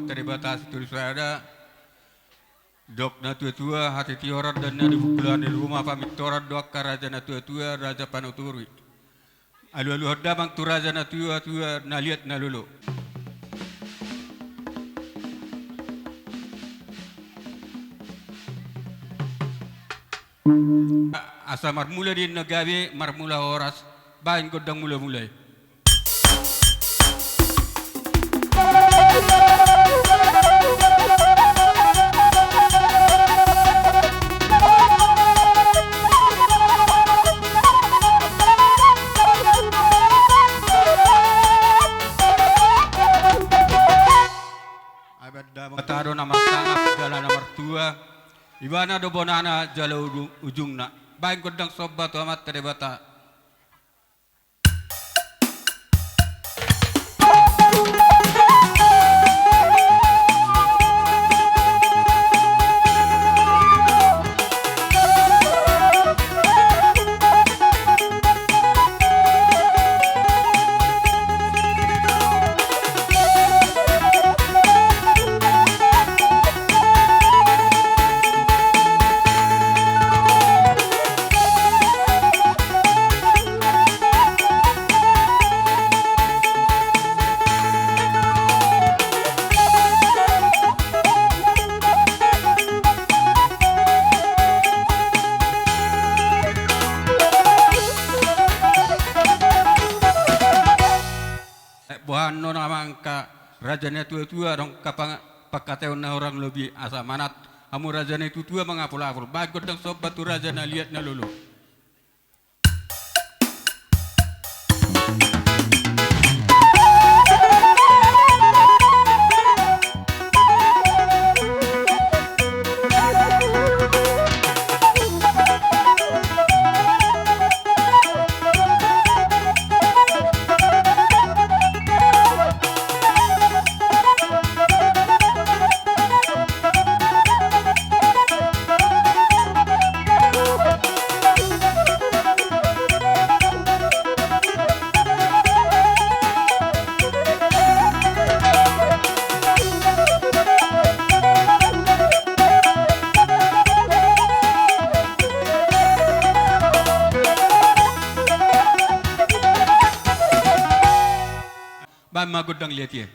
amat dari batas tulis ada dok na tua hati tioran dan na di bulan di rumah pamit toran doa ka raja na tua raja panuturi alu hadamang tu raja na tua na lihat na lulu asa marmula din nagabi marmula oras bahin godang mula-mulai. Mataro na matangap jalan nomor 2 ibana do bonana jala ujungna bain godang sobba to amat tade bata buhano namang ka rajanya tua dong kapang pakateo na orang lebih asa manat amu rajanya itu tua mengapul-apul bagot dong sob batu rajana lihat na lulu magodang lihat ya.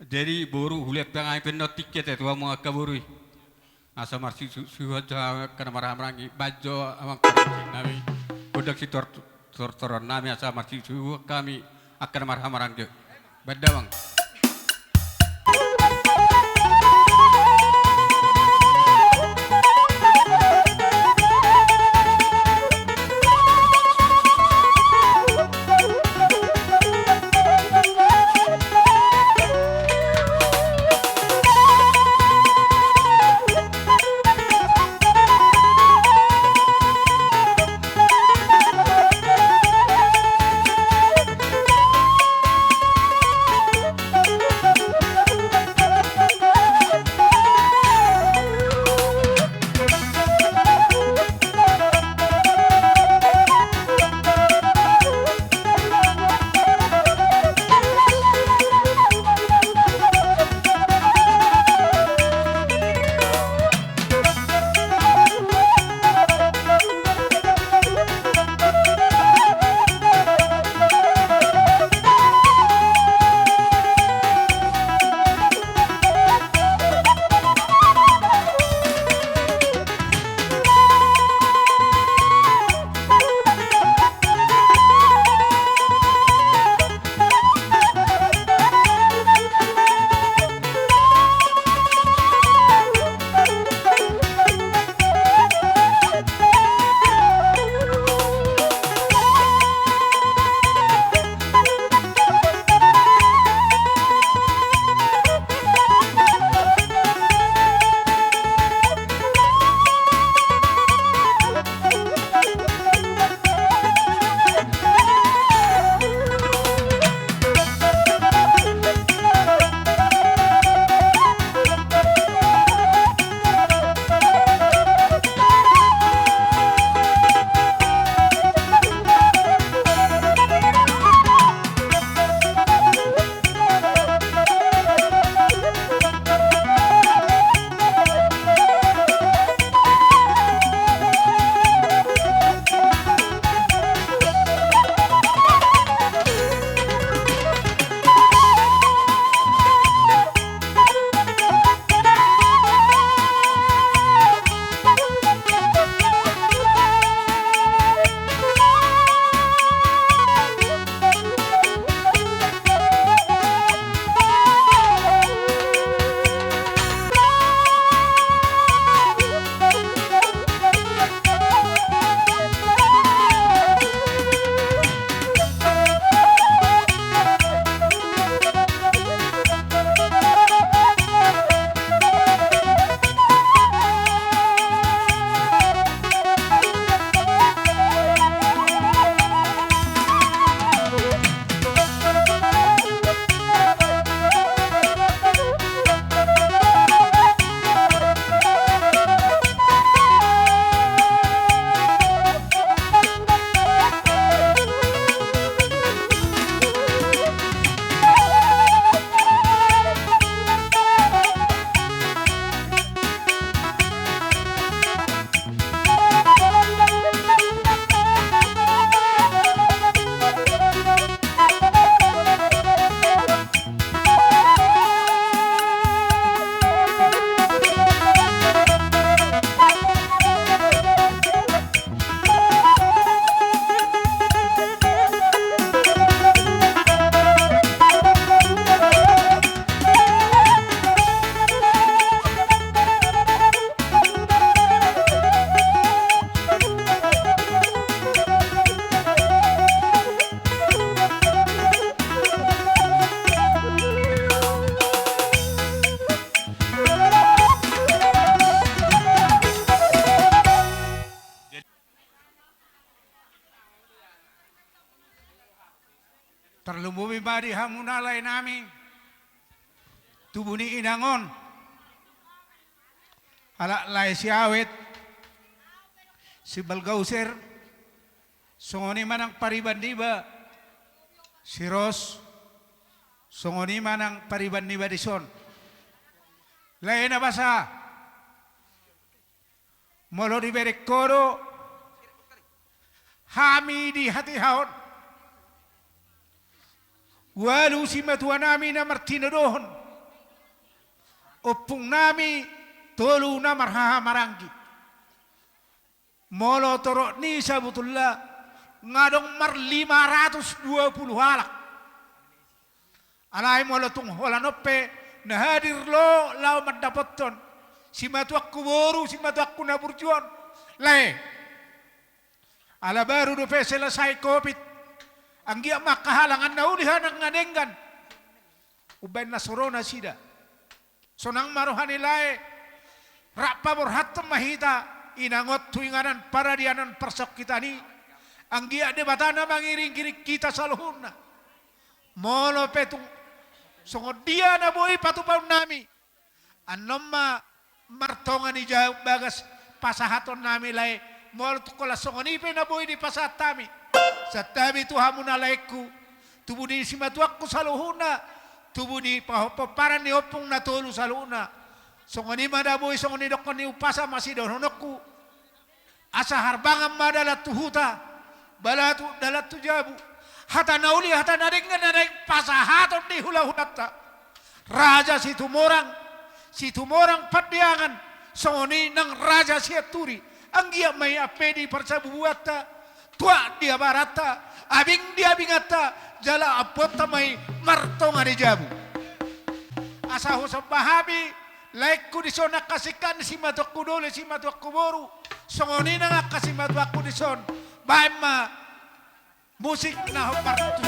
Jadi boru hulet pengai penot tiket itu mau kaburi. Asa marsi suha kana marhamrangi bajo amang nami. Budak si toron nami asa marsi suha kami akan marhamrangi. Badawang. Terlumbubi badi hamunalay namin. Tubuni inangon. Alaklay si awit. Si Balgauser. Sungoni man ang paribandiba. Si Ros. Sungoni man ang paribandiba di son. Lain na basa. Molo di berekoro. Hami di hati-haon. Walu si matua namin na Martino doon. Opung nami tolu na marhamaranggi. Molo torok ni sabutullah ngadong mar 520 halak. Alay molo tung holanope na hadir lo lau madapoton. Si matuak kuboru, si matuak kunaburjuan. Lai. Ala baru do selesai COVID. Anggia makahalangan na ulihan ang nganenggan. Uben na sorona sida. Sonang maruhani lae. Rakpa borhatam mahita. Inangot tuinganan para dianan persok kita ni. Anggia debatana mangiring kiri kita saluhuna. Molo petung. Songod dia na boy patupaw nami. Anom martongan ni jauh bagas pasahaton nami lai. Molo tukola songonipe na boy di pasat tami. Sa tabi tuhamu na laiku. Tubu di simatuakku saluhuna. Tubu di paparan ni opong na tolu saluhuna. Songoni madaboy songoni dokon ni upasa masih dononokku. Asa harbangan madalat tuhuta. Balatu dalat tujabu. Hata nauli hata naringan naring pasahaton di hula-hulata. Raja situ morang padiangan. Songoni nang raja siaturi. Anggia may apedi persabuata. Tua dia barata. Abing dia bingata. Jala apota may martonga di jabu. Asa husap bahabi. Laikku dison nakasikan si matuakku dole si matuakku boru. Songoni na nga kasi matuakku dison. Baima musik na hopartu.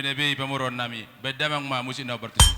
Nabi pamuron nami bedamang ma musin na bertuju.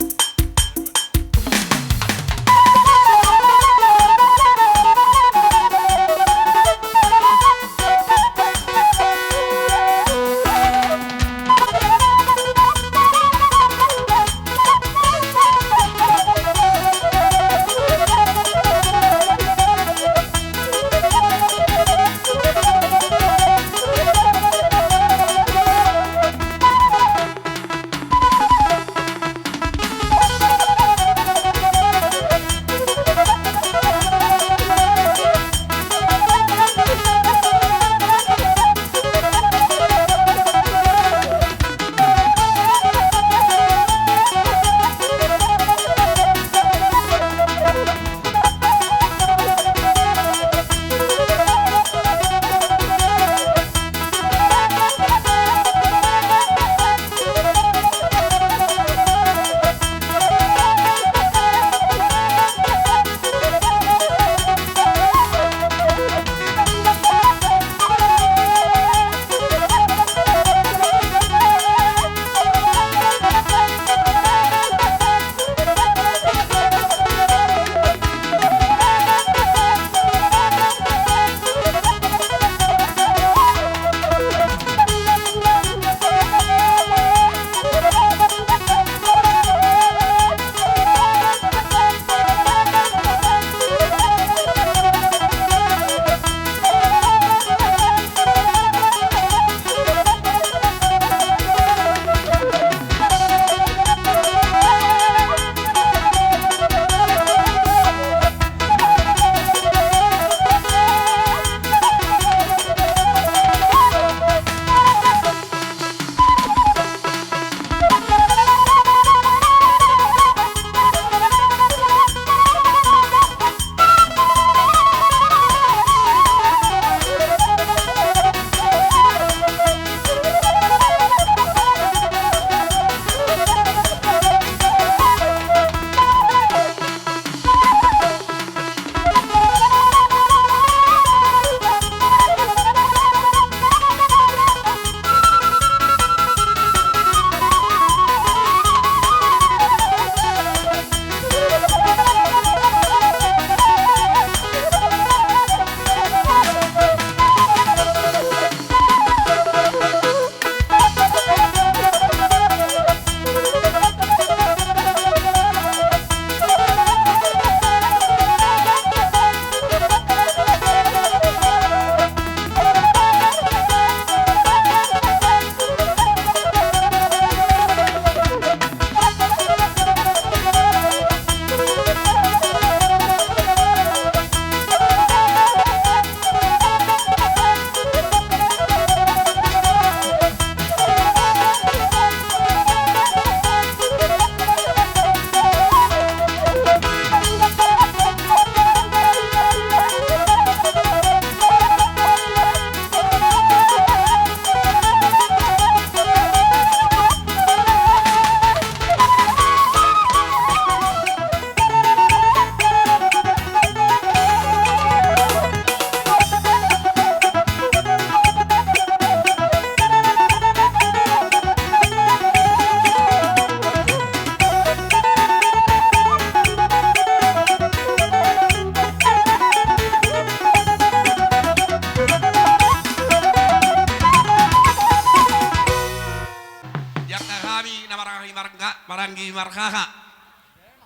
Ranggi Markaha.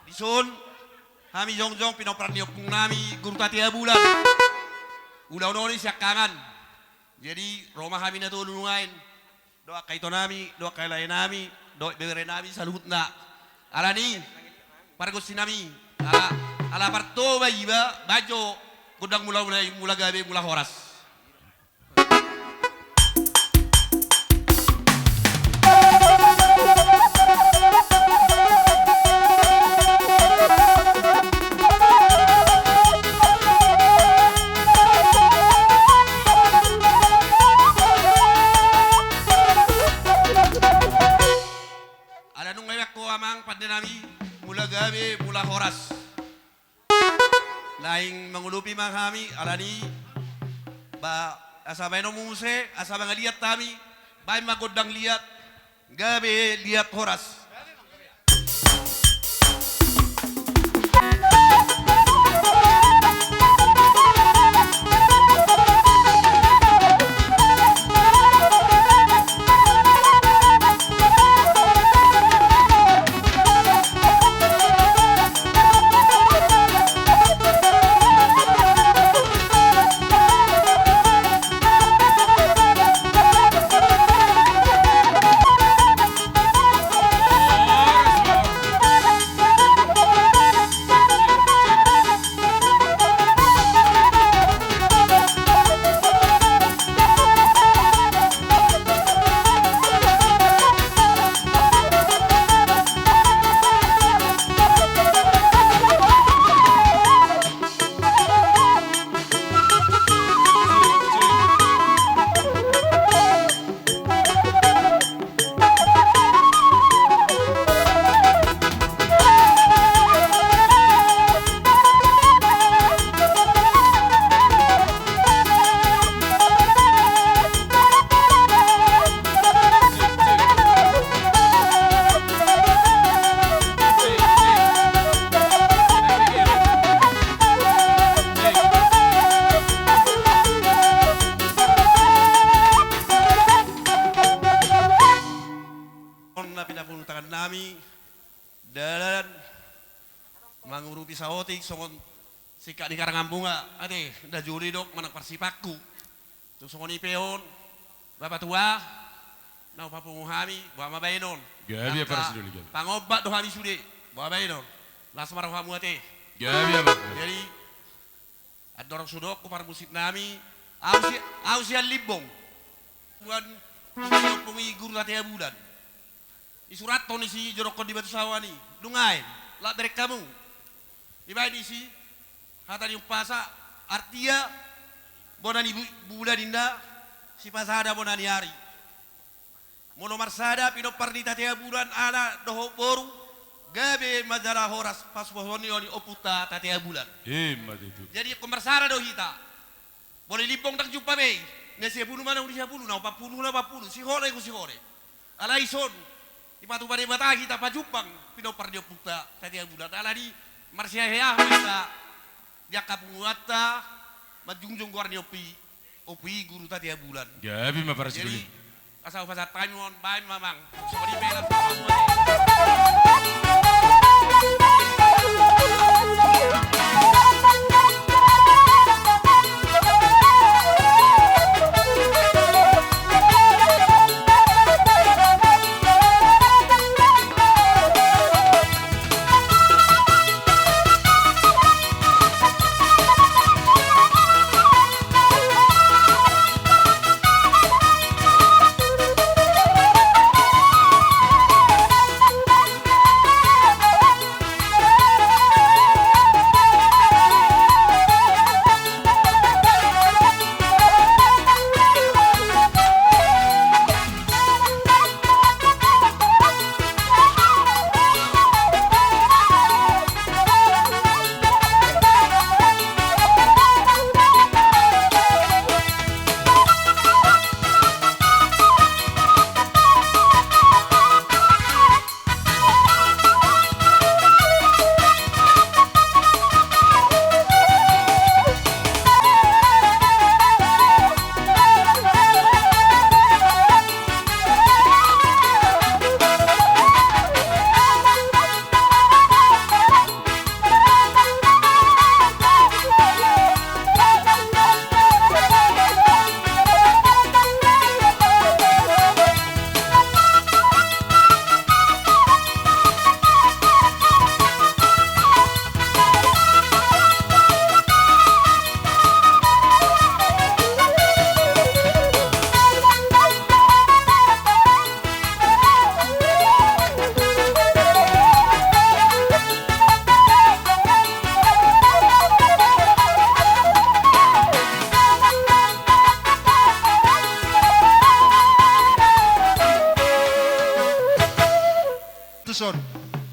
Dison, kami jongjong pinopran niopung nami guru tatia bulan. Udah noni siak kangen. Jadi rumah kami na tulungain. Doa kaito nami, doa kailay nami, doa bere nami saluhut na. Ala ni, paragos sinami. Ala parto ba iba, bajo, gudang mula gabi mula horas. Nami mula gabi mula horas laing mangulupi mga kami alani ba asabay no muse asabay nga liat tami bay magodang liat gabi liat horas. Dan mangurupi saotik songon sika di Karangambunga ate da juri dok manang parsipakku tu songon ipeon bapak tua nau papunguhami bawa mabaynon Gabi apa rasiduli gabi? pangobat do hami sude bawa baynon lasmar hamu ate Gabi apa? jadi adorong sudok ku par musik nami ausia libong buan pungi guru tatia bulan isurat toni si jorokon di batu sawani lungain lah dari kamu ibai di si hata di upasa artia bonani bulan dinda si pasada bonani hari mono marsada pino pardi tatia bulan ala doho boru gabe majalah horas pas bohoni oni oputa tatia bulan Hemat itu. jadi komersara do hita boleh lipong tak jumpa be nasi puluh mana udah 10 na 40 si hore ku si hore ala ison di patu pada bata kita pajupang pino pardio puta tadi bulan ala di marsia hea kita dia kapunguata majungjung guarni opi guru tadi bulan Gabi apa jadi rasiduli? asal pasar tanyuan baik mamang sorry pelan son.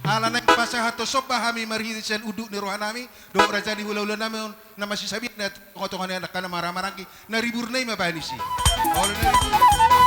Ala na pasah hato soba hami marhiri sen uduk ni rohanami do raja di hula-hula nami na masisabit na tongotongan anak kana maramarangi na ribur na mabanisi. Olo na ribur.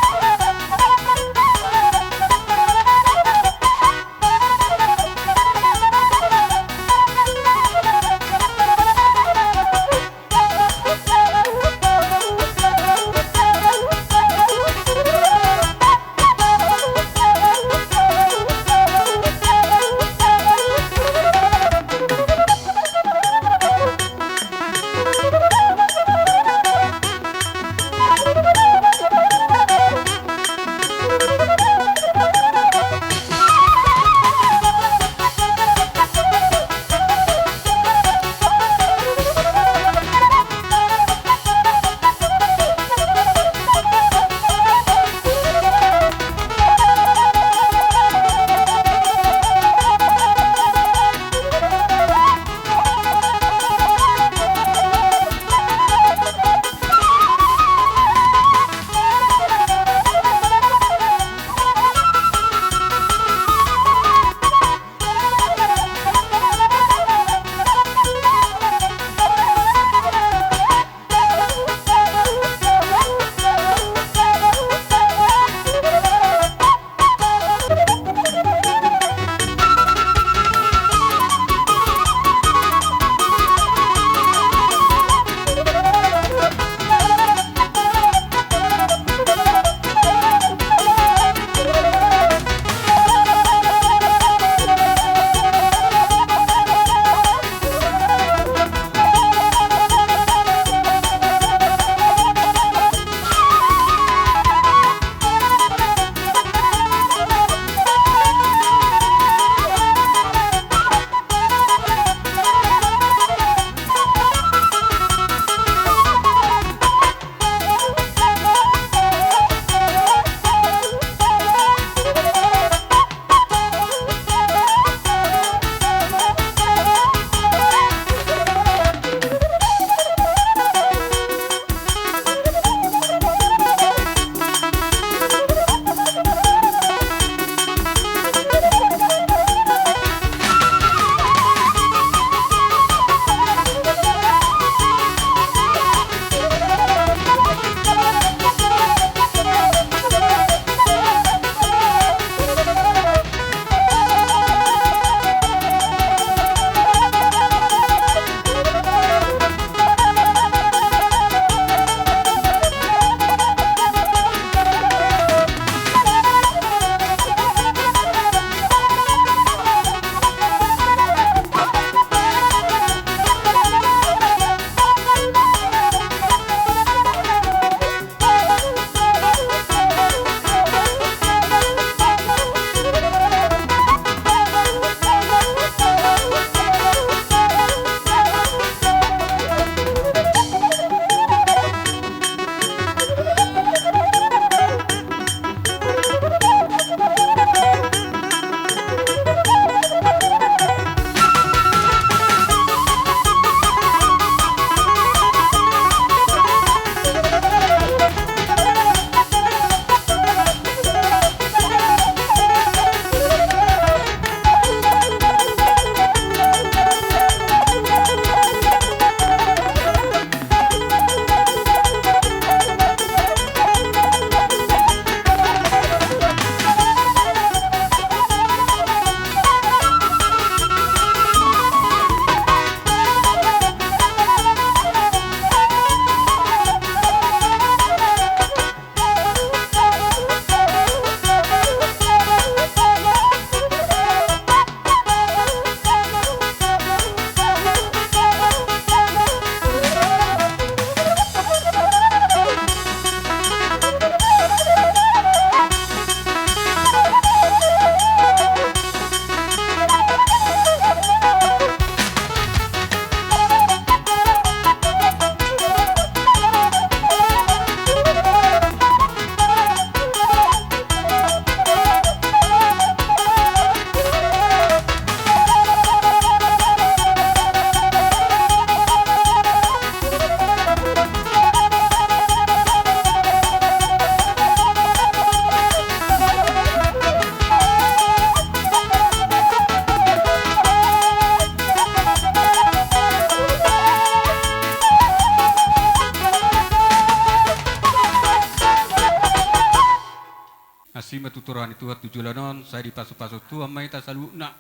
si matuturan itu tujulanon saya di pasu-pasu tua mai ta saluna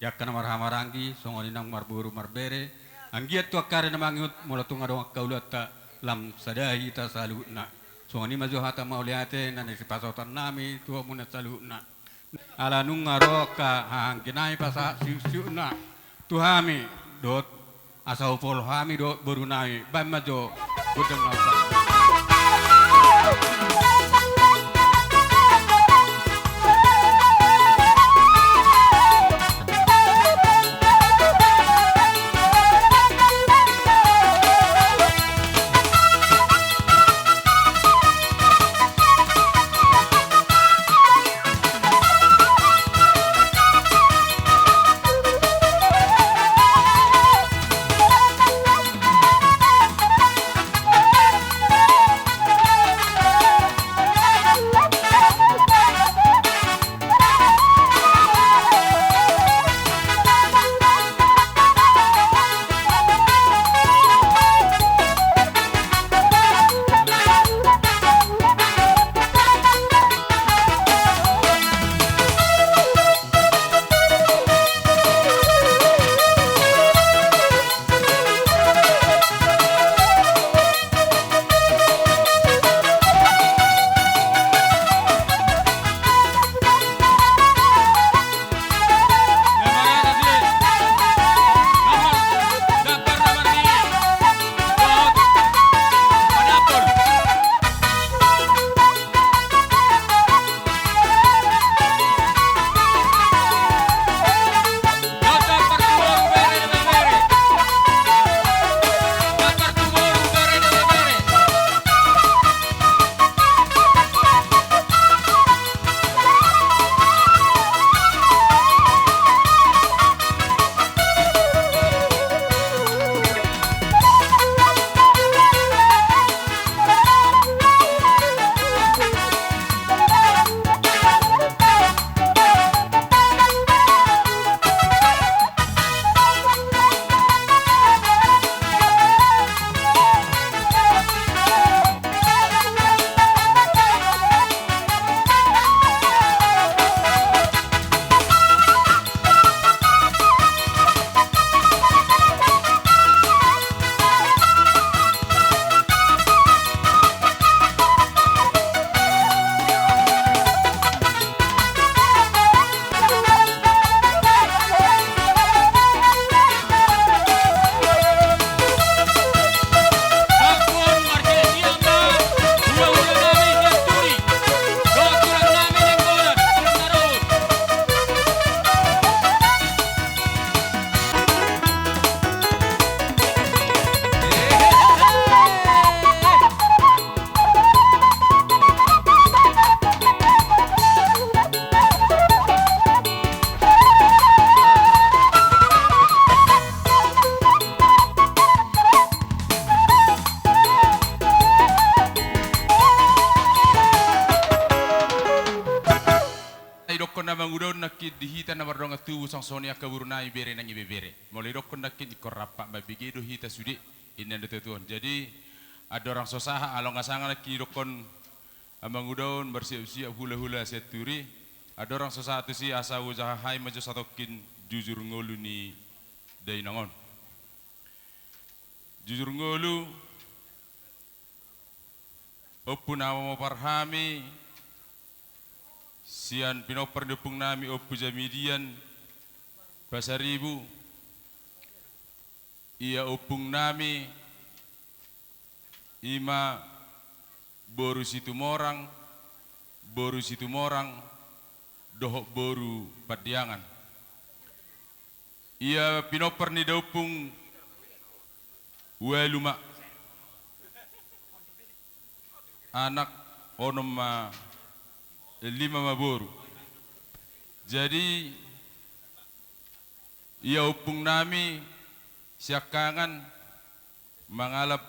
yakana marhamaranggi songoni nang marburu marbere anggiat tu akare na mangut mula tunga dong kaulata lam sadahi ta saluna songoni majo hata mauliate nan si pasotan nami tua muna saluna ala nunga roka hangkinai pasa siuna tuhami dot asau pol hami dot berunai bam majo gudeng apa. mangudon nakid dihita na bardong atu sang sonia kaburunai bere nang ibebere. Mulai dokon nakid ikorapa mabigido hita sudi inan detutuan. Jadi ada orang sosaha along asangan nakid dokon mangudon bersiap-siap hula-hula seturi. Ada orang sosaha tu si asa usaha hai maju satokin jujur ngolu ni dainangon. Jujur ngolu opun awam parhami sian pinoper depung nami opu jamidian pasaribu ia opung nami ima boru situ morang dohok boru padiangan ia pinoper ni dopung weluma anak onom 5 maboru. Jadi ia upung nami siakangan mangalap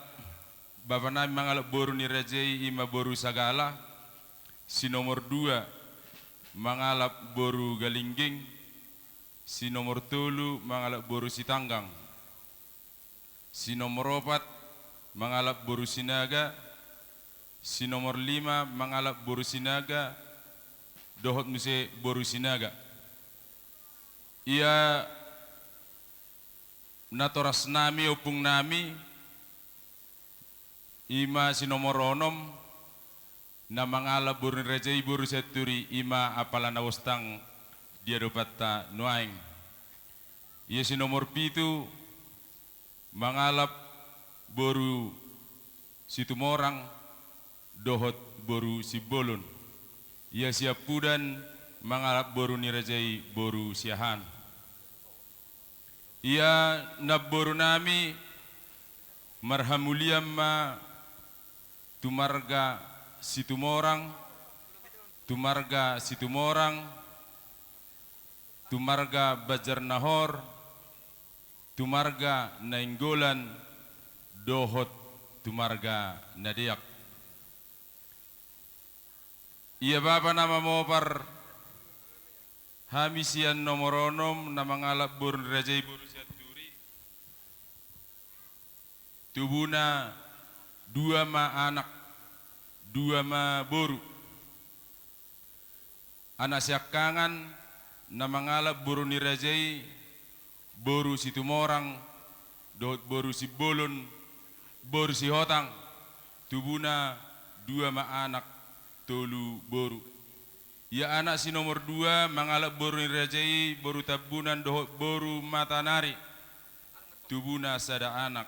bapa nami mangalap boru ni rajai ima boru sagala. Si nomor 2 mangalap boru galingging. Si nomor 3 mangalap boru sitanggang. Si nomor 4 mangalap boru sinaga. Si nomor 5 mangalap boru sinaga. dohot muse boru sinaga. Ia natoras nami upung nami ima sinomoronom na mangala boru rejai boru seturi ima apala nawastang dia dopata nuaing. Ia sinomor pitu mangalap boru situmorang dohot boru sibolon. Ia siapudan mangalap boru nirajai boru siahan. Ia nabboru nami marhamuliam ma tumarga situmorang, tumarga bajar nahor, tumarga nainggolan, dohot tumarga nadiak. Ia bapa nama mopar hamisian nomoronom na mangalap boru rajai boru siaturi. Tubuna dua ma anak, dua ma boru. Anak siakangan na mangalap boru ni rajai boru situmorang, dohot boru si bolon, boru si hotang. Tubuna dua ma anak, tolu boru. Ya anak si nomor 2 mangalap boru ni rajai boru tabunan dohot boru matanari. Tubuna sada anak,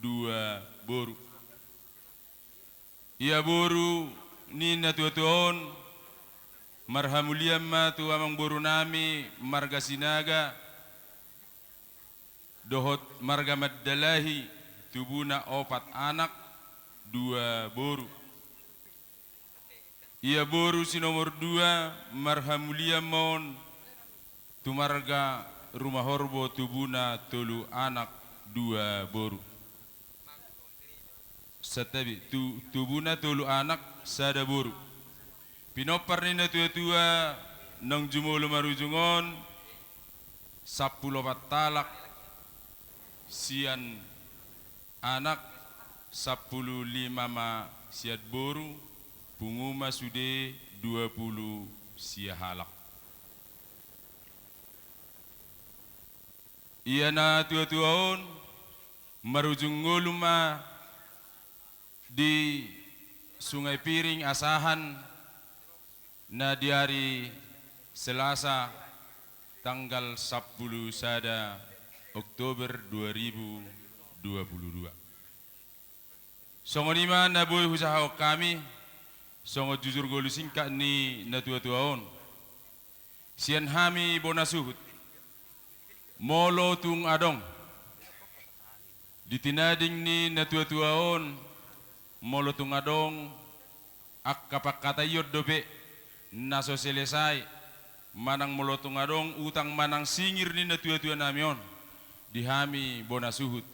2 boru. Ya boru ni natuatuon marhamuliam ma tu amang boru nami marga sinaga dohot marga maddalahi. Tubuna 4 anak, 2 boru. Ia boru si nomor 2 marhamulia mon tumarga rumah horbo tubuna tolu anak, 2 boru. Satabi tubuna tolu anak, sada boru. Pinopar ni na tua-tua nang jumolo marujungon 10 talak sian anak 15 ma siat boru. Punguma sude 20 sia halak. Ia na tua-tuaon marujung ngoluma di Sungai Piring Asahan na di hari Selasa tanggal 10 sada Oktober 2022. Songonima na boy husahaw kami songo jujur golu singka ni natua-tuaon. Sian hami bonasuhut. Molo tung adong. Ditinading ni natua-tuaon. Molo tung adong. Akapak katayot dobe. Naso selesai. Manang molo tung adong. Utang manang singir ni natua-tua namion. Dihami bonasuhut.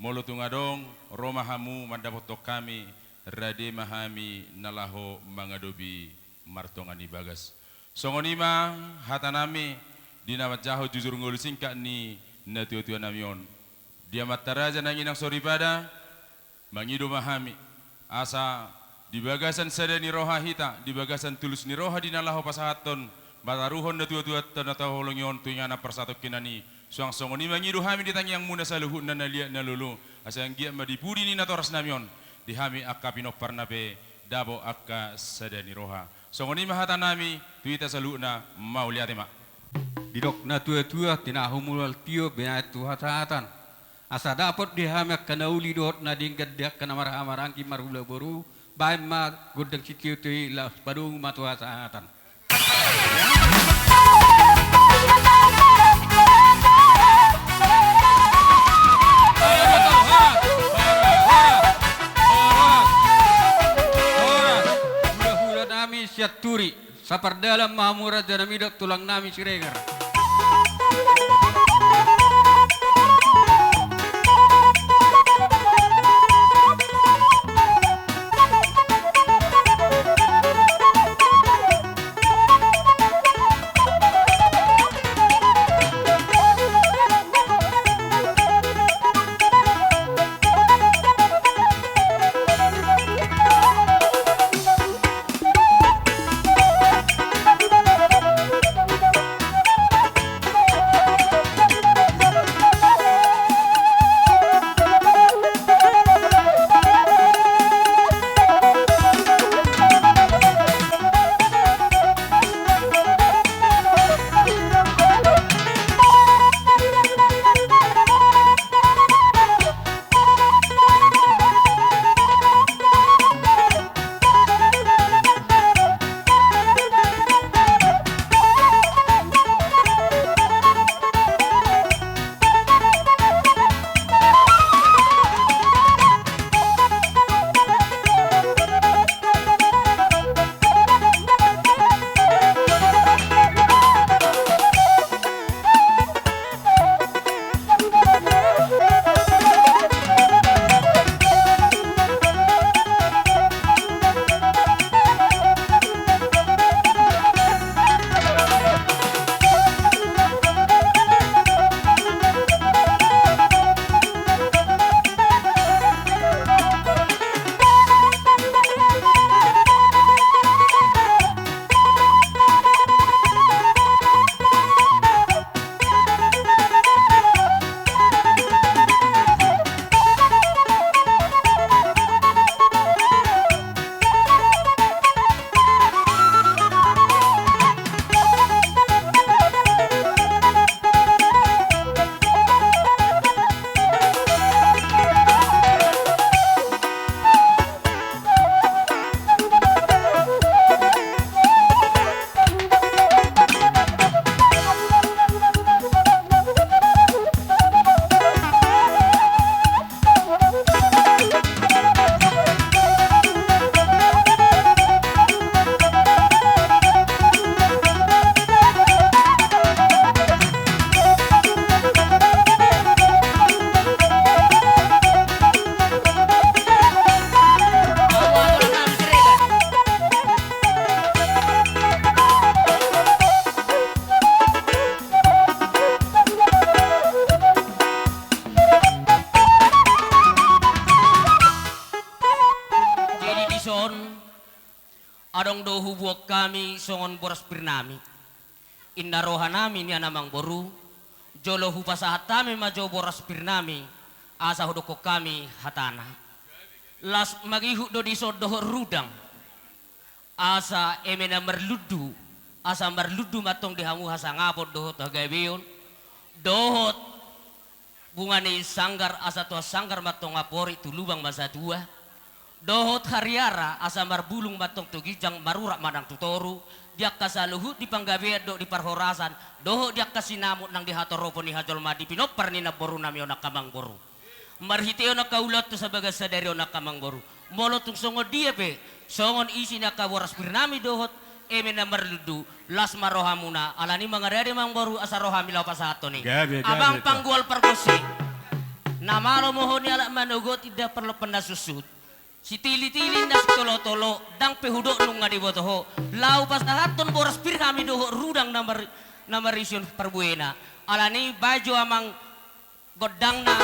Molo tung adong. Romahamu mandapotok kami. Rade mahami nalaho mangadobi martongani bagas. Songonima hatanami dinamat jaho jujur ngolusin ka ni natua-tua namion. Dia mataraja nang inang soribada mangido mahami asa di bagasan sada ni roha hita di bagasan tulus ni roha dinalaho pasahaton bataruhon natua-tua tanataho longion tuingana persatok kinani suang songonima ngido hami ditangi yang muna saluhut na nalia nalulu asa yang gia madipudi ni natoras namion. Dihami akka pinopar nabe dabo akka sadani roha. Songoni mahata nami tuita saluna mauliatema. Didok na tua-tua tinahumul tio benat tuhatan. Asa dapat dihami kana uli dot na dingkat dia kana marang-marangki marhula boru bae ma gudang sikiu tui la padung matuhatan. Turi sapar dalam mahamura janamidok tulang nami siregar. ison adong do hubuok kami songon boras pirnami inna rohanami ni anamang boru jolo hupasahat kami majo boras pirnami asa hudoko kami hatana las magihu do diso doho rudang asa emena merludu asa merludu matong dihamu hasa ngapot doho tagabeyon dohot bungane sanggar asa tua sanggar matong ngapori tulubang masa tua dohot hariara asa marbulung matong tugijang marurak manang tutoru dia kasaluhut di panggabead do di parhorasan doho dia kasinamut nang di hatoropo ni hajol madi pinopar ni naboru nami ona kamang boru marhiteo na kaulat to sa bagas sa dari ona kamang boru molo tung songo dia pe songon isi na kawaras pirnami dohot eme na marludu las marohamuna alani mga dari mang boru asa rohami law pasato ni Gabi, abang gabi, panggual perkosi namalo mohon ni ala manugot tidak perlu penasusut si tili-tili na tolo-tolo dang pehudok nung nga dibotoho lau pas nahaton boras pirhami doho rudang namarisyon perbuena alani baju amang godang na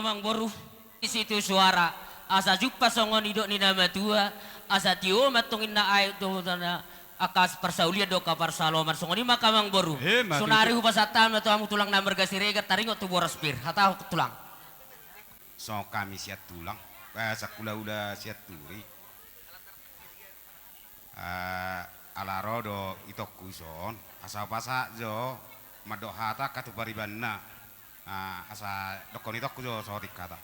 mamang boru isitu suara asa juppa songon idok ni nama tua asa tio matungin na ay do na akas persaulia do ka parsaloman songon ni makamang boru Matu sunari hupasatam na to amu tulang namar gasiregat taringot tu boros pir hataw tulang So kami siat tulang, sakula-ula siat turi. Alaro do itokku son, asa pasa jo, madok hata katu paribanna. Asa dokon itokku jo sotik kata.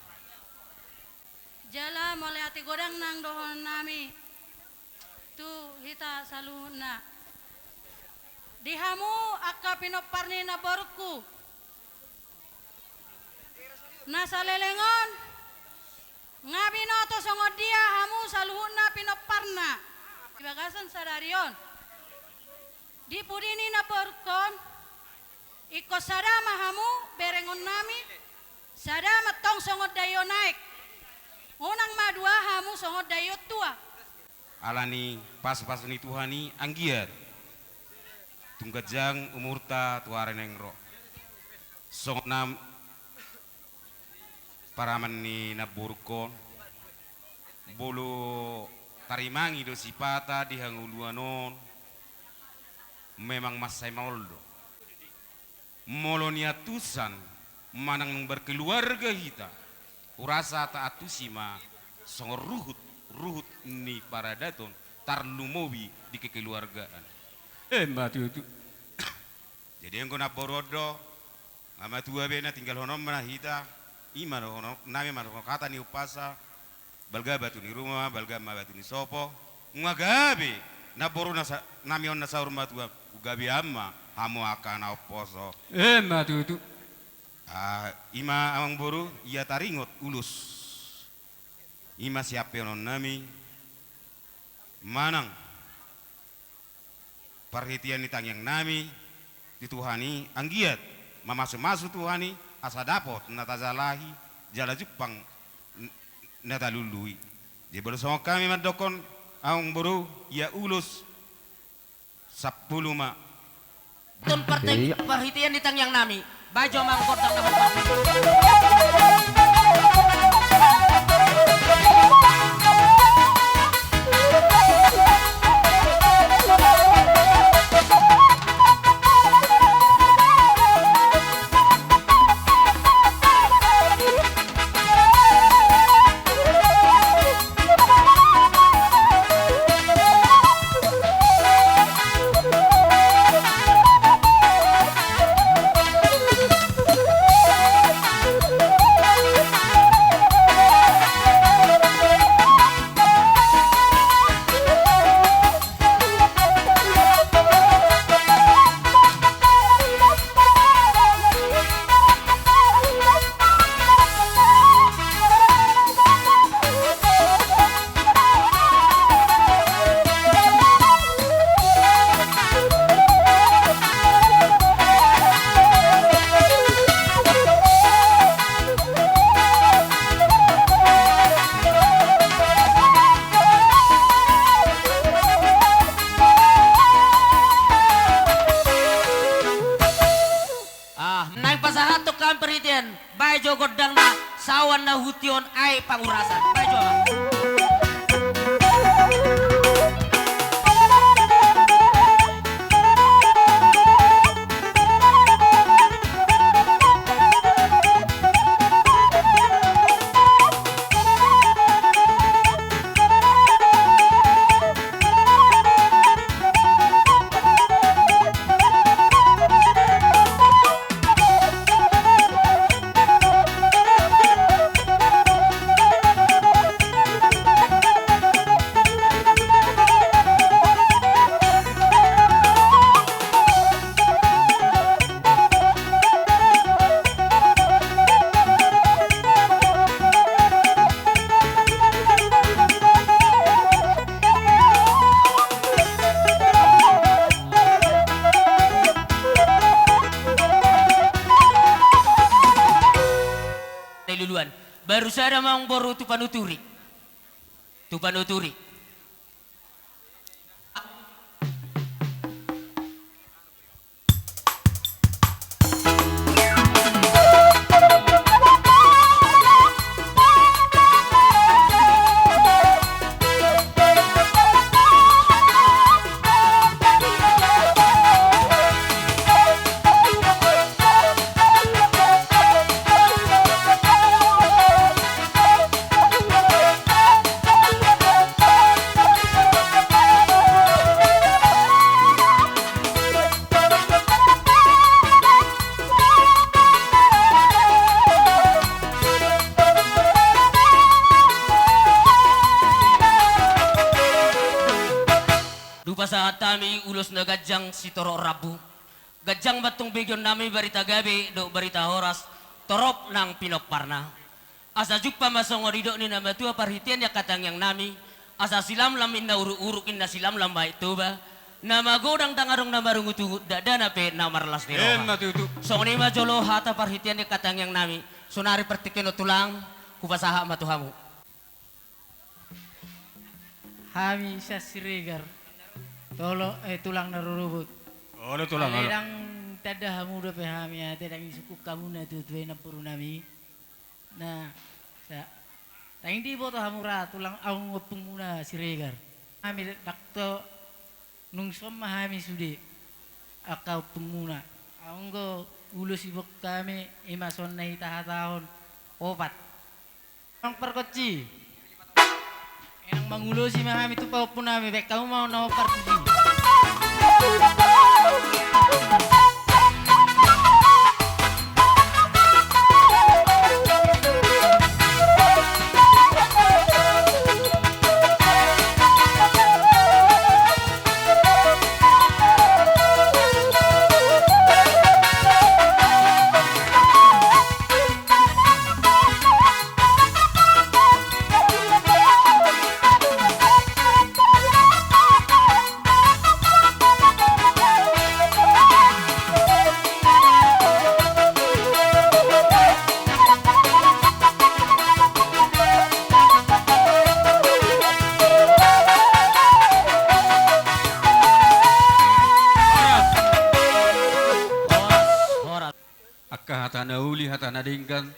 Jala mulai hati godang nang dohon nami. Tu hita saluna. Dihamu akka pinoparni na borku. Nasa lelengon. Ngabi no to songod dia hamu saluhuna pinoparna. Ibagasan sadarion. Di pudini na borkon. Iko sadama hamu berengon nami. Sadama tong songod dayo naik. Unang madua hamu songod dayo tua. Alani pas-pas ni Tuhani anggiat. Tunggajang umurta tuaren engro. Songnam paraman ni naburkon bulu tarimangi do sipata di hanguluanon memang masai moldo molonia tusan manang berkeluarga hita urasa ta atusima songor ruhut ni para daton tarlumobi di kekeluargaan Matu itu. jadi yang kena borodo mama tua bena tinggal honom mana hita ima no nami mano kata ni upasa balga batu ni rumah balga ma batu ni sopo ngagabe na boru na nami on na saur matua ugabi amma hamu akana oposo Matu itu. ima amang boru ia taringot ulus ima siape on nami manang perhatian ni tangyang nami dituhani anggiat mamasu-masu tuhani asa dapot natazalahi jala Jepang natalului di bersama kami madokon ang buru ya ulus 10 ma tun partai perhitian di tangyang nami bajo mangkot dang dapat bajo godang na sawan na hution ay pangurasan bajo baru saya mau boru tu panuturi Dupa saat kami ulos na gajang si Toro Rabu. Gajang batong bigyon nami barita gabi do barita horas torop ng pinokparna. Asa jukpa masongo dido ni na matua parhitian ya katangyang nami. Asa silam lamin na uru-urukin na silam lamay tuba. Na magodang tangarong na marungutungut dada na pe na marlas ni Roha. Matutu. So ni majolo hata parhitian ya katangyang nami. Sunari pertikino tulang kupasaha matuhamu. Hami sa Siregar. Tulang narurubot. Ole tulang. Ole. Alerang tada hamuda pe hami ate dang isukuk kamu na tutuwe na puro nami. Na sa tayong di boto hamura tulang ang ngopung muna Siregar. Hami dakto nung som hami sudi akaw pemuna. Ang go ulo sibuk kami imason na tahun opat. Ang perkoci. Yang mengulo si mami itu pau pun nami, baik kamu mau nawa parti. Akka hatana uli hatana dingkan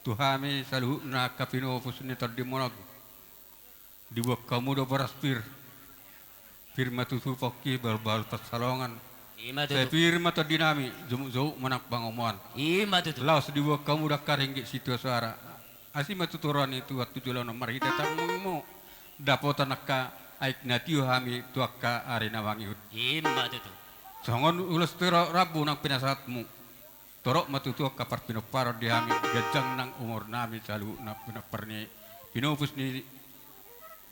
tuhami saluhu na kapino fusni tardimonag dibuat kamu do baraspir firma tutu pokki berbal persalongan Ima saya tutu. firma terdinami zumuk manak bangomuan Ima tutu. laos dibuat kamu dakar hingga situ suara asima tuturan itu waktu jualan nomor hita tamu dapotan akka aik natiu hami tuakka arena wangiut Ima tutu. songon ulas tero rabu nang pinasatmu torok matutu kapar pinoparo di hami gajang nang umur nami salu na pinaparni pinopus ni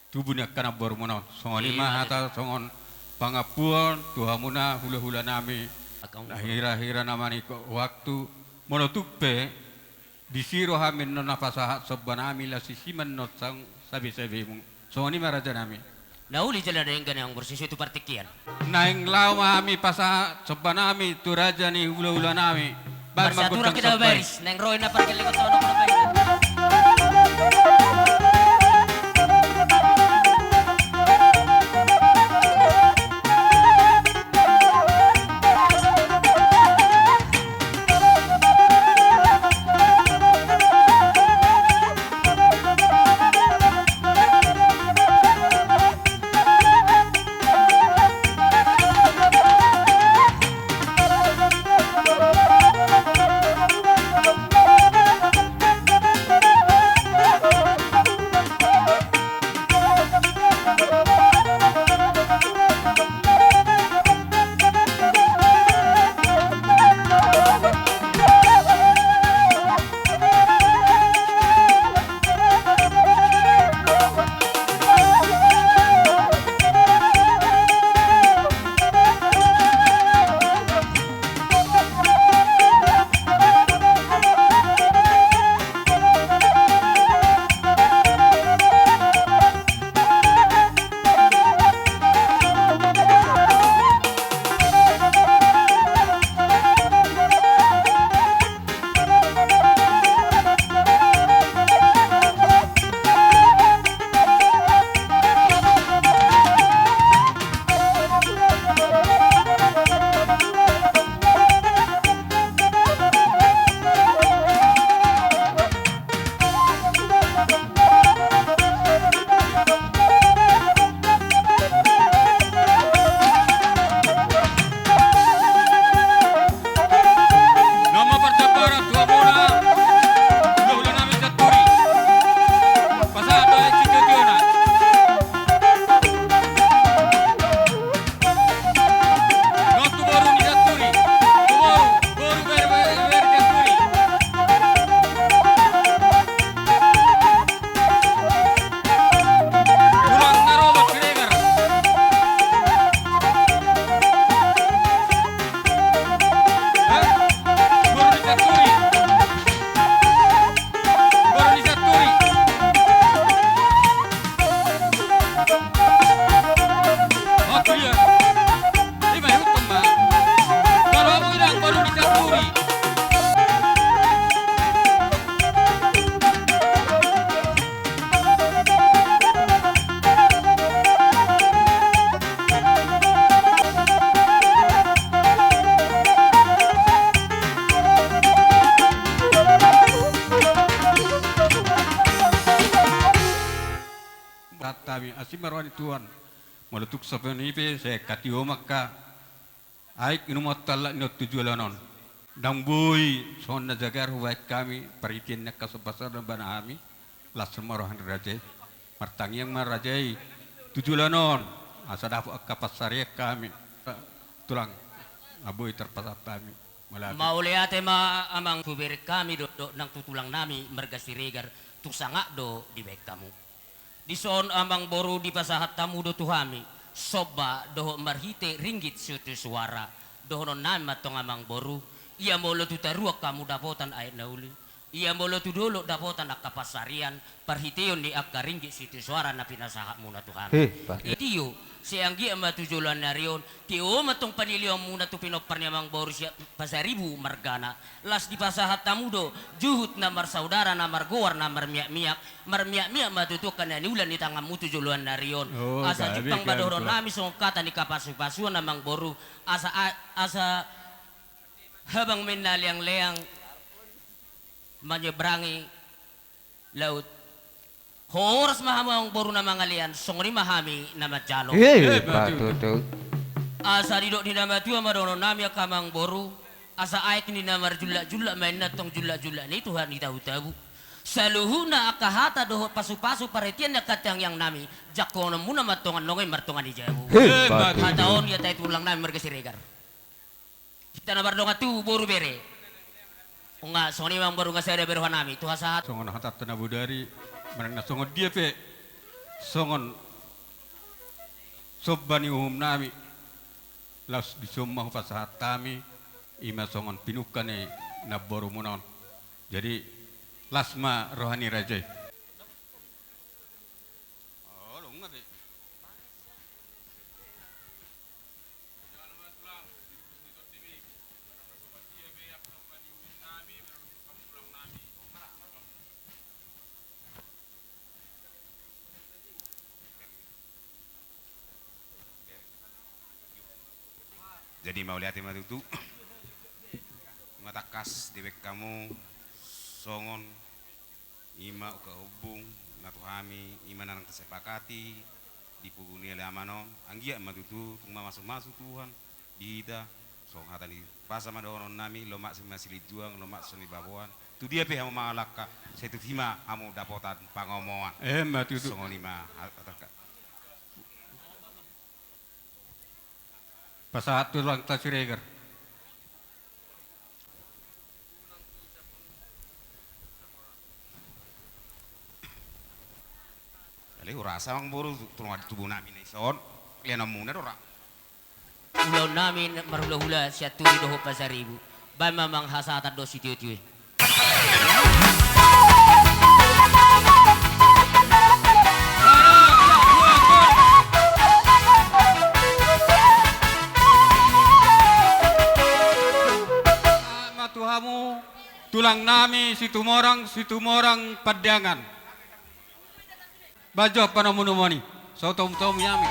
tubuh ni kana bormonon songon lima hata songon pangapuan tuhamuna hula-hula nami Akang hira-hira namani ko waktu monotupe disiro hamin no napasahat sobanami la sisiman no sang sabi-sabi mong songon lima raja nami nauli jalan yang ganang bersisi itu partikian. naing lama hami pasahat sobanami tu raja ni hula-hula nami Bersatura kita baris, neng roy na perkelingot tono ko na baris. tutuk sapenipe saya katio makka aik inumat talla inot tujulanon dang boy sonna jagar huwait kami paritin nak kasubasar dan banahami lasun marohan rajai martangi yang marajai tujulanon asa dapat kapasariak kami tulang aboy terpasat kami malabi Mauliate ma amang kubir kami do nang tutulang nami marga Siregar tung sanga do di baik kamu. Di son amang boru di pasahat tamu do tuhami soba do marhite ringgit sutu suara do non nama tong amang boru ia molo tu taruak kamu dapotan ayat nauli ia molo tu dolo dapotan ak kapasarian parhiteon ni ak ringgit sutu suara na pinasahat muna tuhami. Itiyo siang gia ma tujulan narion tio matong paniliom muna tu pinopar ni amang boru siya pasaribu margana las di pasahat tamudo juhut na marsaudara na margowar na marmiak-miak matutukan na niulan ni tangam mu tujulan narion asa jupang badoron nami song kata ni kapasu-pasuan amang boru asa habang minaliang-leang menyeberangi laut horas mahamang boru na mga lian songri mahami na majalo asa didok di nama tua madono nami akamang boru asa aik ni namar jula-jula main natong jula-jula ni Tuhan ni tahu-tahu saluhuna akahata doho pasu-pasu paretian na katang yang nami jakono muna matongan nongay martongan di jabu hataon ya tayo tulang nami marga Siregar kita na bardonga tu boru bere unga soni mang boru nga sada beruhan nami tuha sahat songon hatat na budari manang nasongon dia pe songon sobbani umum nami las disumma pasahat kami ima songon pinukane na boru munon jadi lasma rohani rajai jadi mau lihat itu ngatakas dewek kamu songon ima uka hubung natuhami ima nanang tersepakati dipuguni oleh amanon anggia matutu tungma masuk Tuhan dihida song hata di pasama doron nami lomak masih juang lomak seni babuan tu dia pe hamu mangalaka setu hima hamu dapotan pangomongan matutu songon ima pasahat tulang ta Siregar kali urasa mang boru tulungan tubuh nami nih son lian muna dora ulaw namin marula-hula siya turi doho pasaribu ba mamang hasatan do si tiyo-tiyo matuhamu tulang nami situ morang padangan bajo panamunumoni so tom yami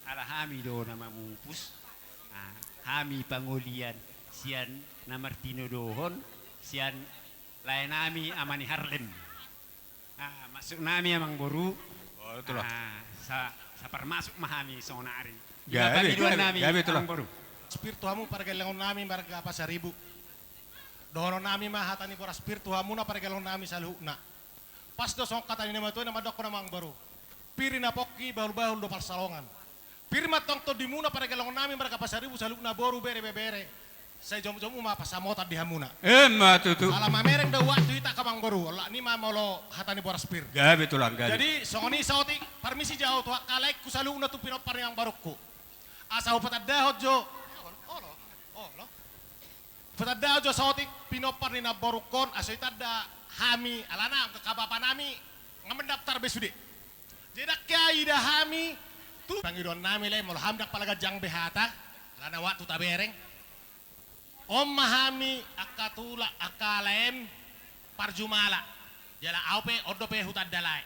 ala hami do nama mupus. Hami pangulian sian na Martino dohon, sian lain nami amani Harlem. Masuk nami amang boru. Oh, itulah. Sa permasuk mahami sonari. Gabi, gabi itulah. Amang boru. Spiritu hamu para gelong nami marga pasaribu. Dono nami mah hatani pora spiritu hamu na para gelong nami saluhna. Pas do song kata ni nama tu nama dok namang baru. Piri na pokki bahul do parsalongan. Piri matong to dimuna para gelong nami marga pasaribu saluhna boru bere. Saya jom mah pasamota di hamuna. Ma tutu. Ala mamereng do waktu ita kamang baru. Allah ni mah molo hatani pora spir. Gabi itulah, gabi. Jadi songoni saoti permisi jauh tu kalek ku saluhna tu pinopar yang barukku. Asa upat ada hojo. Patadda jo saotik pinopar ni na borukon aso itada hami alana ke kabapa nami ngamendaftar besude. Jedak kaya ida hami tu pangidon nami le mol hamdak palaga jang behata alana waktu tabereng. Om mahami akatula akalem parjumala. Jala aupe odope hutadalai.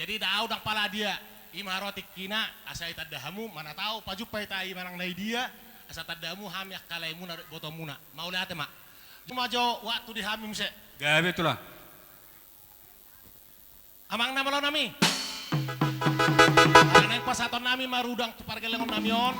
Jadi daau dak pala dia imarotik kina asa itada hamu mana tahu pajupai tai manang nai dia. Asa tadamu hami akalaimu na botomuna. Mau lihat mak. Cuma jo waktu di hami mse. Gabi itulah. Amang nama lo nami. Karena pas aton nami marudang tu pargeleng nami on.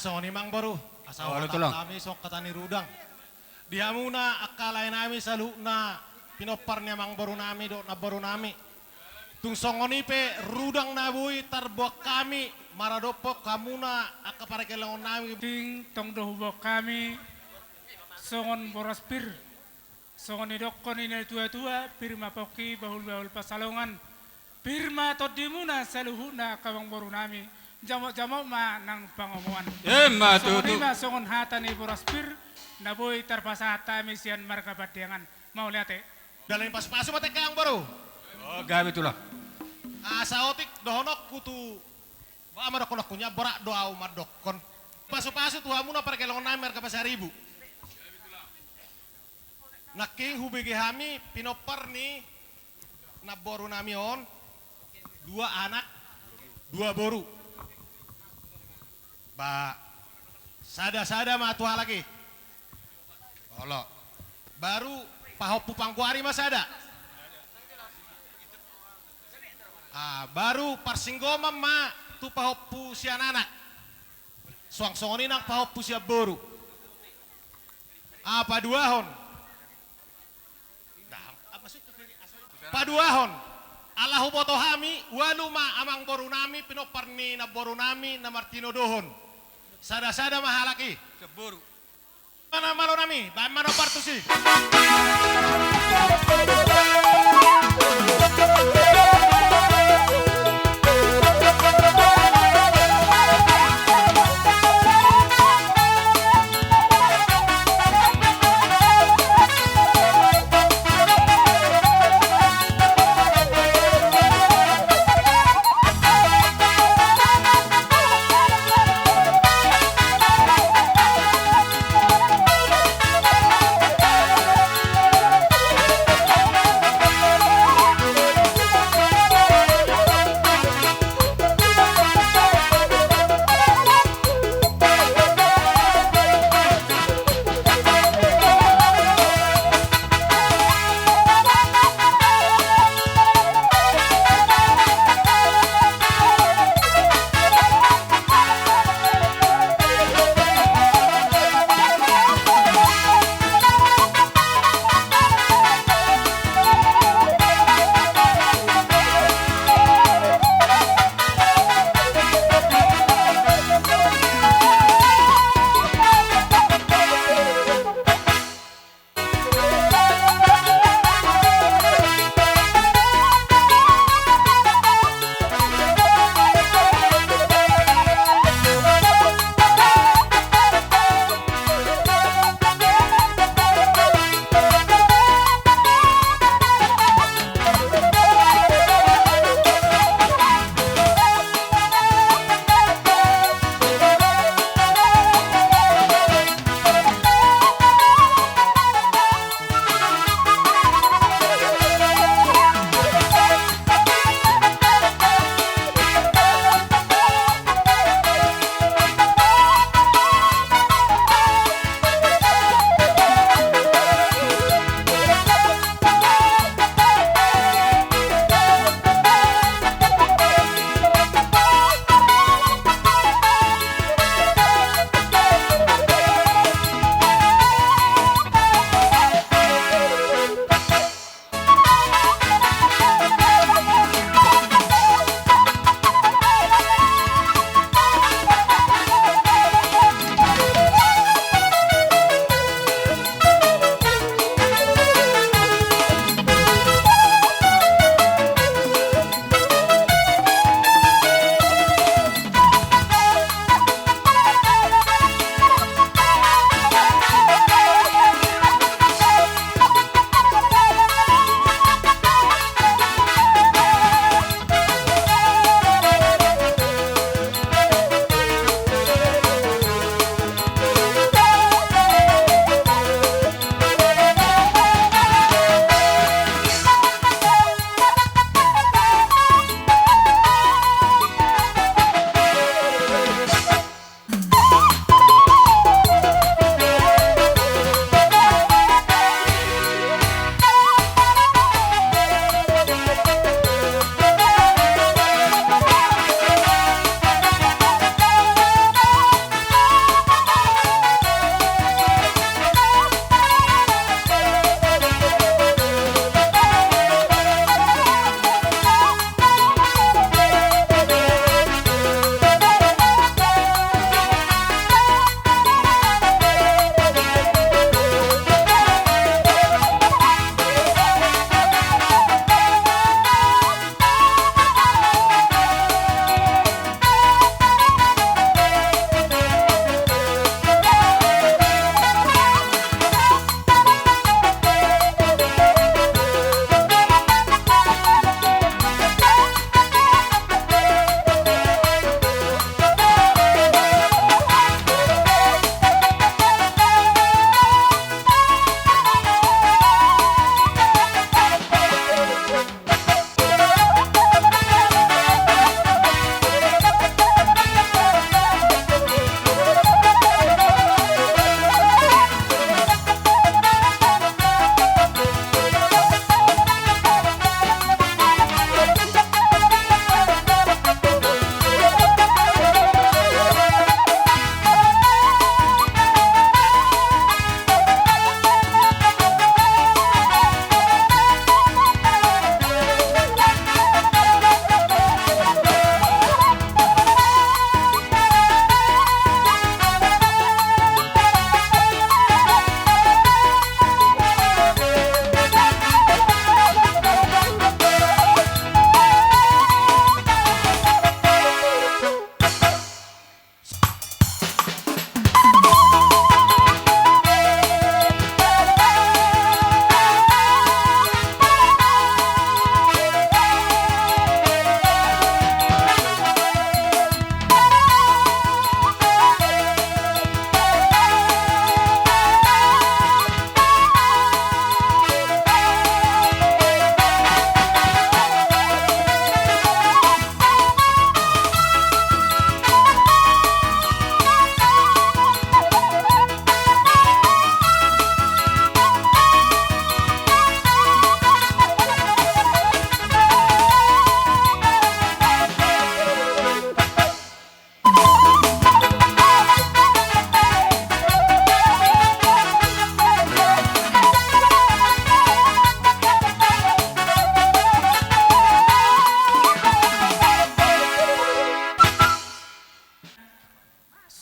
soni mang baru. Asa Oh, wala tulang. kami sok katani rudang. Dihamuna akalay nami sa na pinopar niya mang baru nami do na baru nami. Tung songoni pe rudang nabuhi tarbuak kami maradopok kamuna akaparekelangon nami. Ting tong dohubok kami songon boras pir. Songon idokon ini tua-tua pirma poki bahul-bahul pasalongan. Pirma todimuna saluhuna kawang boru nami. Jamok-jamok ma nang pangomongan. Ma Songon tutu. ima songon hatani boras pir. Naboy tarpasa hatami sian marga badiangan. Mau lihat Dalam pas-pasu mate kang baru. Oh, gabi tulah. Asa otik dohonok kutu. Ba amadokon kunya borak doa umadokon. Pasu-pasu tuhamuna parekelangon nami marga pasaribu. Naking hubigi hami pinopar ni naboru nami on 2 anak 2 boru ba sada matua lagi olo baru pahopu pangkuari mas ada baru parsinggoma ma tu pahopu sian anak suang songoni nang pahopu siap boru apa 2 hon paduahon Allahu boto hami waluma amang boru nami pinoparni na boru nami na Martino dohon sada mahalaki Keburu. mana malo nami ba mano partusi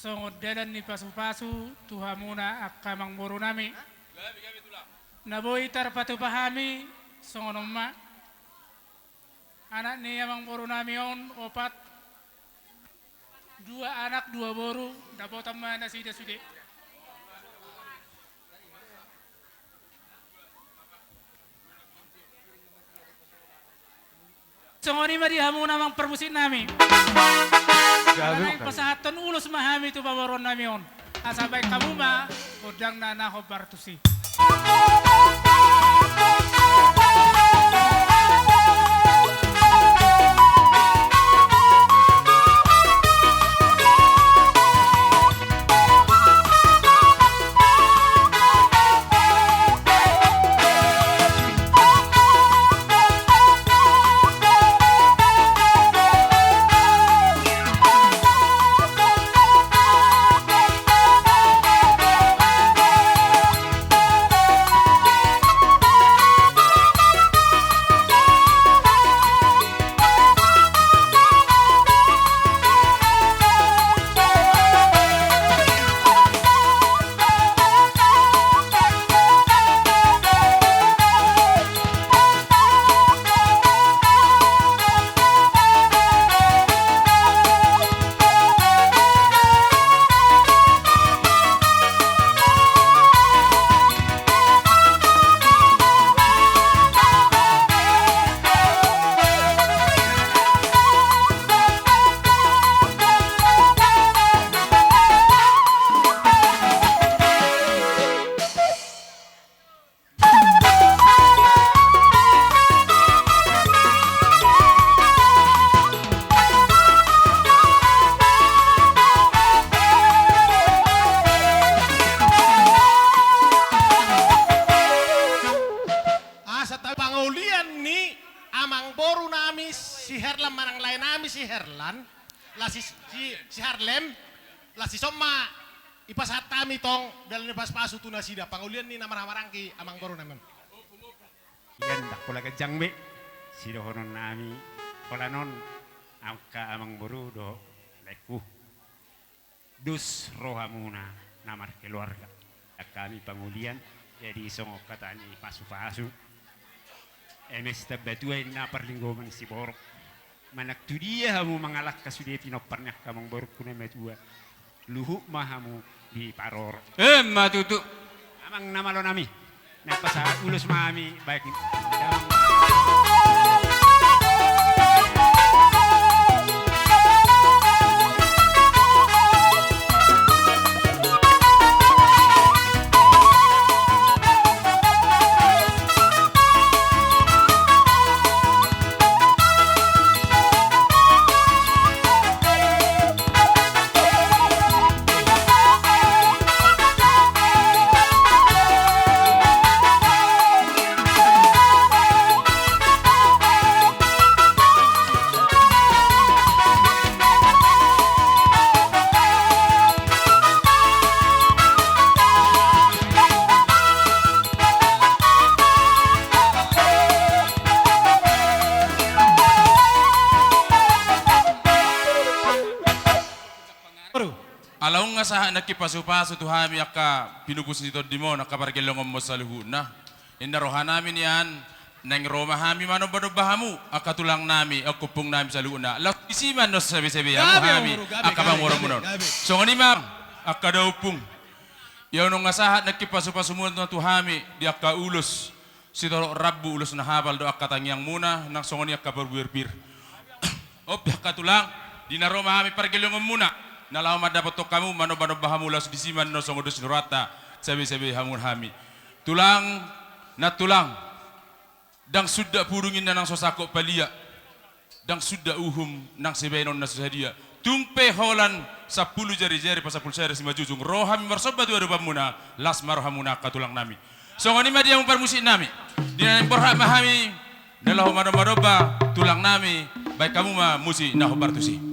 songod dalan ni pasu-pasu tuhamuna akamang boro nami naboy tarpatu pahami songod umma anak ni amang boro nami on opat 2 anak 2 boru dapat mana sida sude songoni mari hamu namang permusit nami karena pasahaton ulos mahami tu babaron nami on asabay kamu ma udang nana hobartusi si Herlan manang lain nami si Herlan lah si Harlem lah si Soma ipasat kami tong dalam pas pasu tuna sida pangulian ni namarang-marangki amang baru naman yan dak pula kajang me sida honon nami pula non angka amang baru do leku dus rohamuna namar keluarga kami pangulian jadi songok katani pasu-pasu emes tabatuin na perlinggoman si borok manak tu dia hamu mangalak kasudeti no pernah kamang borok kuna metua luhu mahamu di paror matutu amang namalo nami na pasal ulus mami baik alaung nga sa nakipasu-pasu tu hami akka pinupus nito di mo nakapargelong mo sa luhuna inarohan namin yan nang Roma hami manobahamu akka tulang nami ako pung nami sa luhuna lahat isiman no sabi-sabi ang hami akka bangurong mo nun so nga ni ma'am akka daw pung yaw nung nga sahat nakipasu-pasu mo na tu hami di akka ulos si toro rabu ulos na habal do akka tangyang muna nang so nga ni akka berbir op akka tulang di na Roma hami pargelong muna nalaw madapat to kamu mano-mano bahamulas disiman no songodus nurata sabi-sabi hamun hami tulang na tulang dang sudah purungin na ng sosako palia dang sudah uhum ng sibenon na susadia tumpe holan sa 10 jari-jari pa sa pulsera si majujung rohami marsobat wa muna las marhamuna katulang nami so ngani madi ang parmusin nami di na borha mahami nalaw mano-mano ba tulang nami baik kamu ma musi na hobartusi.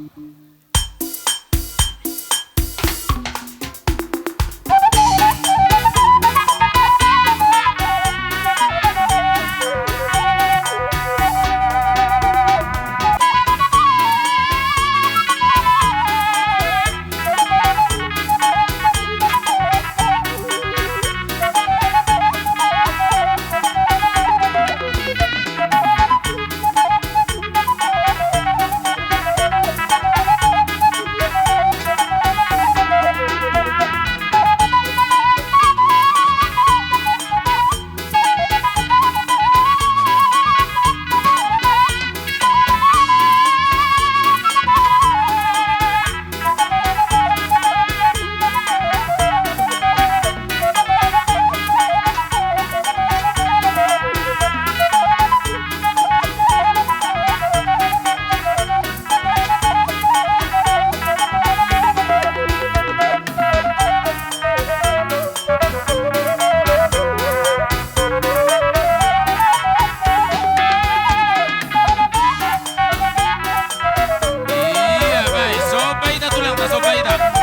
sopa ita.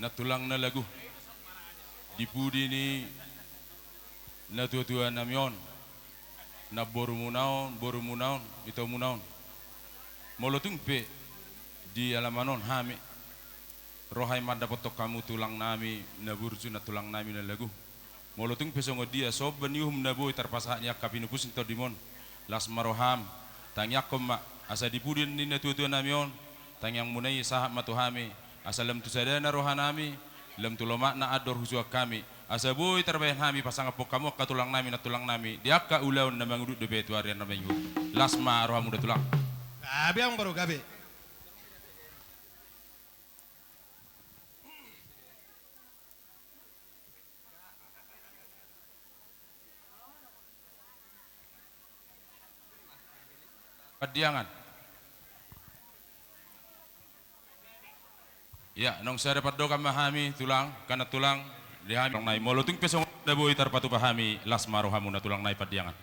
na tulang na lagu. Di pudi ni na tua-tua namion na boru munaon ito munaon molotung pe di alamanon hami rohai mandapotok kamu tulang nami na burju na tulang nami na lagu molotung pe songo dia sob benium na boy tarpasahnya kapinupus into dimon las maroham tangyakom ma asa dipudin ni na tua-tua namion tangyang munai sahab matuhami asalam tu sadana rohanami lam tuloma na ador husua kami asa boy terbayan hami pasang apok kamu ka tulang nami na tulang nami diaka ulaun na mangudut de betu arian na menyu lasma rohamu da tulang Gabi ang baru gabi. Padiangan. Ya, nong saya dapat doa mahami tulang, karena tulang dihami tulang nai. Molotung pesong daboi tarpatu pahami las marohamu na tulang nai padiangan.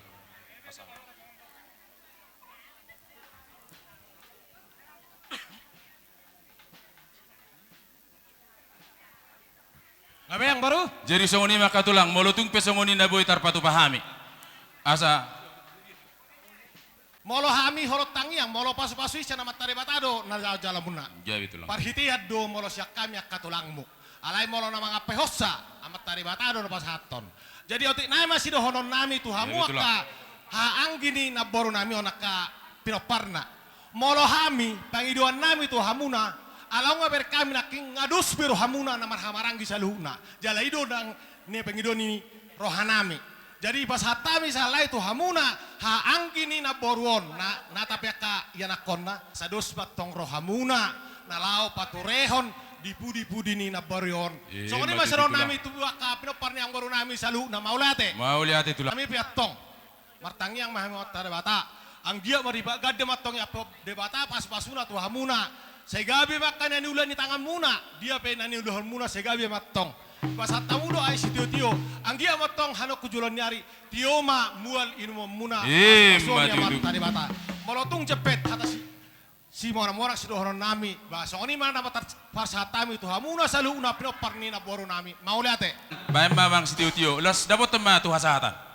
Gabi ang baru? Jadi songoni maka tulang, molotung pesongoni daboi tarpatu pahami. Asa Molo hami horot tangiang, molo pasu-pasu isya na matari batado na jalan muna. jawi tulang. Parhitiyad do molo siya kami ak katulangmu. Alay molo na mga pehosa amat tari batado na pasaton. Jadi otik na masih dohonon nami tuhamu Ya, betul, ka haang gini na boru nami onak ka pinoparna. Molo hami pangiduan nami tuhamuna alaw nga ber kami naking ngadus biru hamuna na marhamaranggi sa luhuna. Jala ido nang ni pangiduan ni rohanami. Jadi pas hatami salai tu hamuna haang gini na boruon na tapi ka yanakon na sadus batong rohamuna na lao paturehon dipudi-pudi ni na boruon. So ini mati masaron tulang. nami tu ka pinopar ni ang boru nami salu na maulate. Mau lihat itu tulang. Kami piatong martangi ang mahamot debata. Ang dia mariba gade matong ya debata pas-pasuna tu hamuna. Segabi makan ni ulan ni tangan muna. Dia pe nani ulan muna segabi matong. Pas hatamudo ay si tio ang dia matong hanok kujulan nyari tioma mual inu muna mati itu. tadi bata molotung cepet kata si mora-mora si dohoron nami bahasa oni mana dapat pas hatami tu hamuna salu una pinopar ni na boru nami mau liate Bayan mamang si tio-tio, las dapat tema tu hasatan.